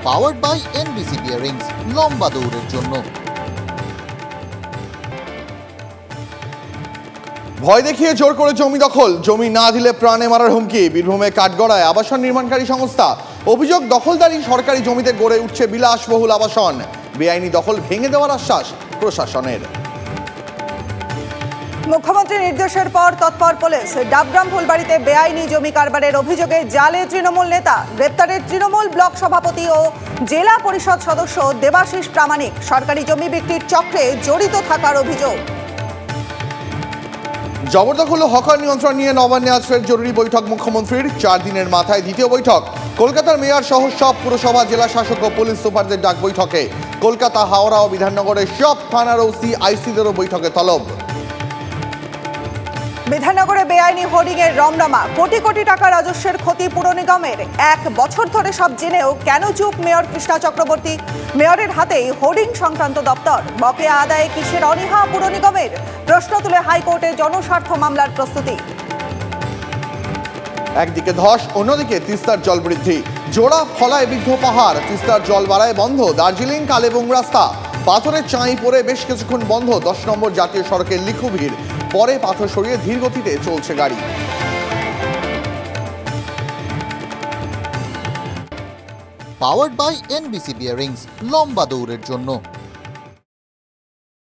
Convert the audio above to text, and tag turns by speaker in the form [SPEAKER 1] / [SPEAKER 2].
[SPEAKER 1] Powered by NBC bearings, লম্বা দৌড়ের জন্য।
[SPEAKER 2] ভয় দেখিয়ে জোর করে জমি দখল, জমি না দিলে প্রাণে মারার হুমকি। বীরভূমে কাঠগড়ায় আবাসন নির্মাণকারী সংস্থা, অভিযোগ দখলদারি সরকারি জমিতে গড়ে উঠছে বিলাসবহুল আবাসন। বেআইনি দখল ভেঙে দেওয়ার আশ্বাস প্রশাসনের।
[SPEAKER 3] মুখ্যমন্ত্রীর নির্দেশের পর তৎপর পুলিশ। ডাবগ্রাম ফুলবাড়িতে বেআইনি জমি কারবারের অভিযোগে জালে তৃণমূল নেতা, গ্রেপ্তারের তৃণমূল ব্লক সভাপতি ও জেলা পরিষদ সদস্য দেবাশিস প্রামাণিক। সরকারি জমি বিক্রির চক্রে জড়িত থাকার অভিযোগ।
[SPEAKER 2] জবরদখল ও হকার নিয়ন্ত্রণ নিয়ে নবান্নে আজ ফের জরুরি বৈঠক মুখ্যমন্ত্রীর। 4 দিনের মাথায় দ্বিতীয় বৈঠক। কলকাতার মেয়র সহ সব পুরসভা, জেলা শাসক ও পুলিশ সুপারদের ডাক বৈঠকে। কলকাতা, হাওড়া ও বিধাননগরের সব থানার ওসি, আইসিদেরও বৈঠকে তলব।
[SPEAKER 3] বিধাননগরে বেআইনি হোর্ডিং এর রমরমা। কোটি কোটি টাকা রাজস্বের ক্ষতি পুর নিগমের। 1 বছর ধরে সব জেনেও কেন চুপ মেয়র কৃষ্ণা চক্রবর্তী? মেয়রের হাতেই হোর্ডিং সংক্রান্ত দপ্তর। বকেয়া আদায়ে কিসের অনীহা পুর নিগমের? প্রশ্ন তুলে হাইকোর্টে জনস্বার্থ মামলার প্রস্তুতি।
[SPEAKER 2] একদিকে ধস, অন্যদিকে তিস্তার জল বৃদ্ধি। জোড়া ফলায় বিদ্ধ পাহাড়, তিস্তার জল বাড়ায় বন্ধ দার্জিলিং কালেবুং রাস্তা। পাথরের চাঁই পড়ে বেশ কিছুক্ষণ বন্ধ 10 নম্বর জাতীয় সড়কের লিখু ভিড়। পরে পাথর সরিয়ে ধীর গতিতে চলছে গাড়ি।
[SPEAKER 1] পাওয়ার্ড বাই এনবিসি বিয়ারিংস, লম্বা দৌড়ের জন্য।